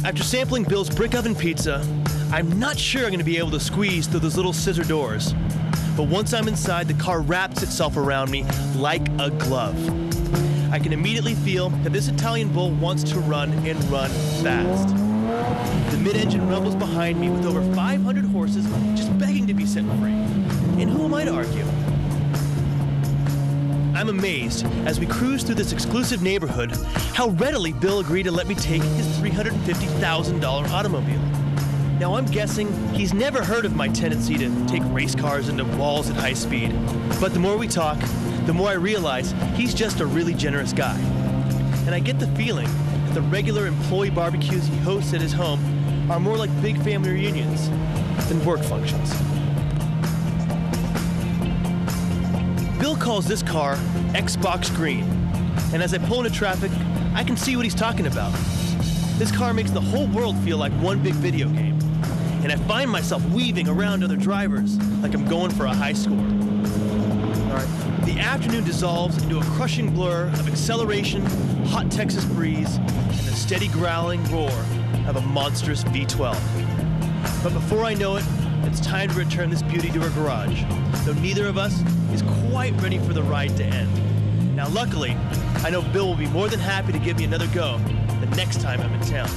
After sampling Bill's brick oven pizza, I'm not sure I'm going to be able to squeeze through those little scissor doors. But once I'm inside, the car wraps itself around me like a glove. I can immediately feel that this Italian bull wants to run and run fast. The mid-engine rumbles behind me with over 500 horses just begging to be set free. And who am I to argue? I'm amazed, as we cruise through this exclusive neighborhood, how readily Bill agreed to let me take his $350,000 automobile. Now I'm guessing he's never heard of my tendency to take race cars into walls at high speed. But the more we talk, the more I realize he's just a really generous guy. And I get the feeling that the regular employee barbecues he hosts at his home are more like big family reunions than work functions. Bill calls this car Xbox Green, and as I pull into traffic, I can see what he's talking about. This car makes the whole world feel like one big video game, and I find myself weaving around other drivers like I'm going for a high score. All right. The afternoon dissolves into a crushing blur of acceleration, hot Texas breeze, and the steady growling roar of a monstrous V12. But before I know it, it's time to return this beauty to her garage, though neither of us is quite ready for the ride to end. Now luckily, I know Bill will be more than happy to give me another go the next time I'm in town.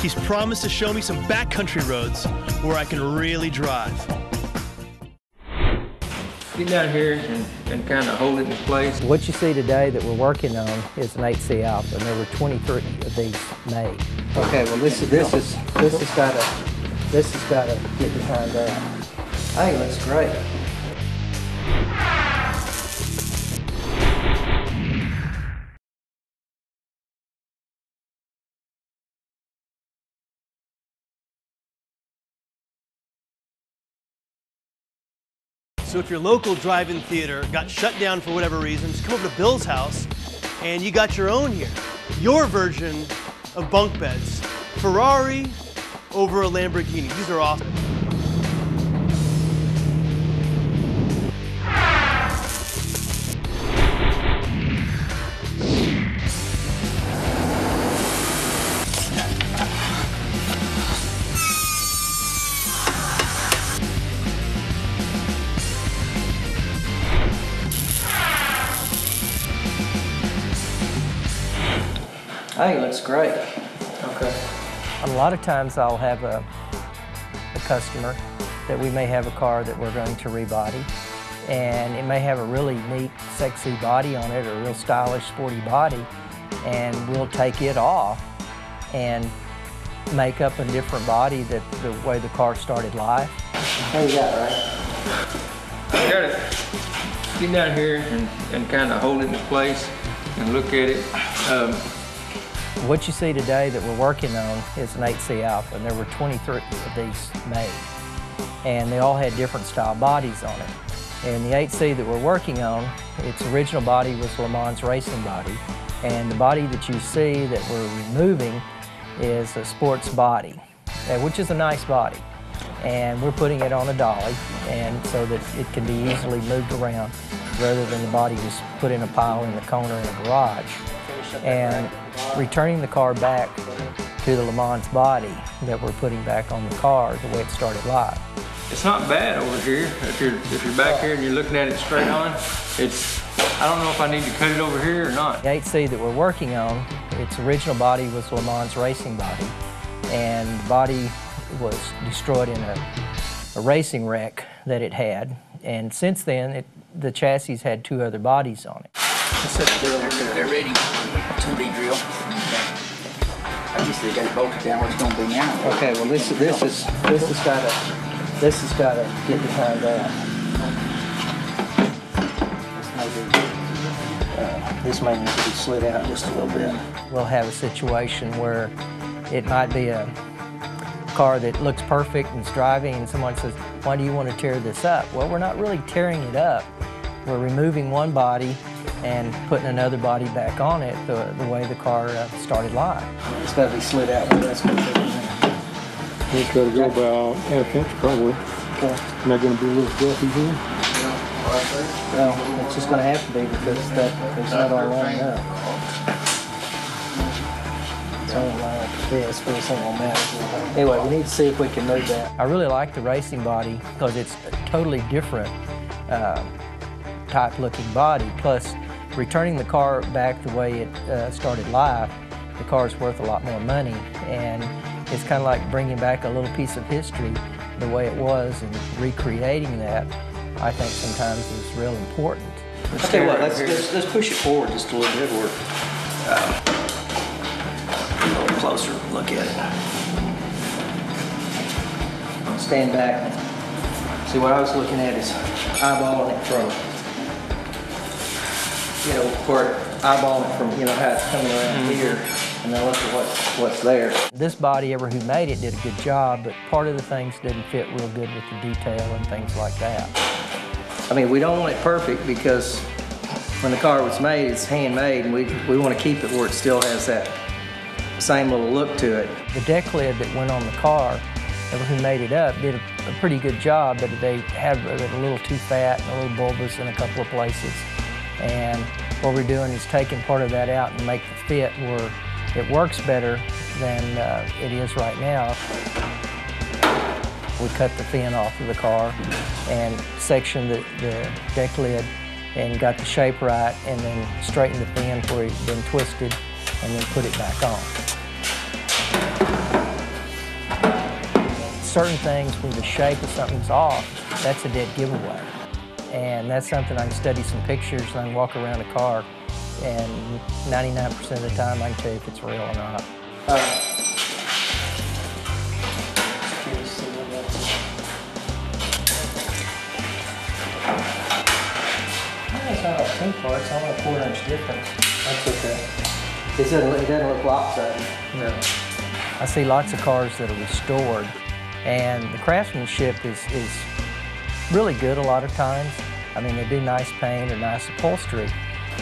He's promised to show me some backcountry roads where I can really drive. Get down here and kind of hold it in place. What you see today that we're working on is an 8C Alpha, and there were 23 of these made. Okay, well this has got to get behind that. I think it looks great. So if your local drive-in theater got shut down for whatever reason, just come over to Bill's house and you got your own here. Your version of bunk beds. Ferrari over a Lamborghini. These are awesome. I think it looks great. Okay. A lot of times I'll have a customer that we may have a car that we're going to rebody, and it may have a really neat, sexy body on it, or a real stylish, sporty body, and we'll take it off and make up a different body that the way the car started life. How you got, right? You gotta get down here and kind of hold it in place and look at it. What you see today that we're working on is an 8C Alpha, and there were 23 of these made. And they all had different style bodies on it. And the 8C that we're working on, its original body was Le Mans racing body. And the body that you see that we're removing is a sports body, which is a nice body. And we're putting it on a dolly, and so that it can be easily moved around rather than the body just put in a pile in the corner in a garage. And returning the car back to the Le Mans body that we're putting back on the car the way it started live. It's not bad over here. If you're back here and you're looking at it straight on, I don't know if I need to cut it over here or not. The 8C that we're working on, its original body was Le Mans racing body, and the body was destroyed in a racing wreck that it had. And since then, the chassis had two other bodies on it. They're ready. 2D drill. I guess they got it bolted down where it's going to be now. Okay, well this has got to get behind that. This may need to be slid out just a little bit. We'll have a situation where it might be a car that looks perfect and it's driving, and someone says, "Why do you want to tear this up?" Well, we're not really tearing it up. We're removing one body and putting another body back on it the way the car started live. It's got to be slid out, but that's going to be It's got to go about half inch probably. Okay. Am I going to be a little fluffy here? Well, it's just going to have to be because there's not all lined up. It's only line up to this, but it's ain't gonna matter. Anyway, we need to see if we can move that. I really like the racing body because it's a totally different type looking body. Plus, returning the car back the way it started life, the car's worth a lot more money. And it's kind of like bringing back a little piece of history the way it was and recreating that, I think sometimes is real important. Let's tell you what, let's push it forward just a little bit, or a little closer look at it. I'll stand back. See, what I was looking at is eyeballing it from, eyeballing it from, how it's coming around here, and then look at what's there. This body, who made it, did a good job, but part of the things didn't fit real good with the detail and things like that. I mean, we don't want it perfect because when the car was made, it's handmade, and we want to keep it where it still has that same little look to it. The deck lid that went on the car, who made it up, did a pretty good job, but they had it a little too fat and a little bulbous in a couple of places. And what we're doing is taking part of that out and make the fit where it works better than it is right now. We cut the fin off of the car and sectioned the deck lid and got the shape right, and then straightened the fin where it had been twisted, and then put it back on. Certain things when the shape of something's off, that's a dead giveaway. And that's something I can study some pictures and I can walk around a car, and 99% of the time I can tell you if it's real or not. It's not a pink part, it's only a 4-inch difference. That's okay. It doesn't look lopsided. No. I see lots of cars that are restored, and the craftsmanship is really good a lot of times. I mean, they do nice paint or nice upholstery,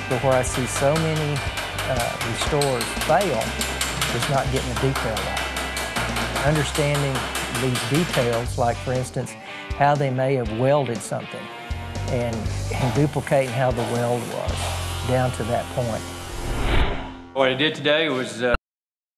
but where I see so many restores fail is not getting the detail right. Understanding these details, like for instance, how they may have welded something, and duplicating how the weld was down to that point. What I did today was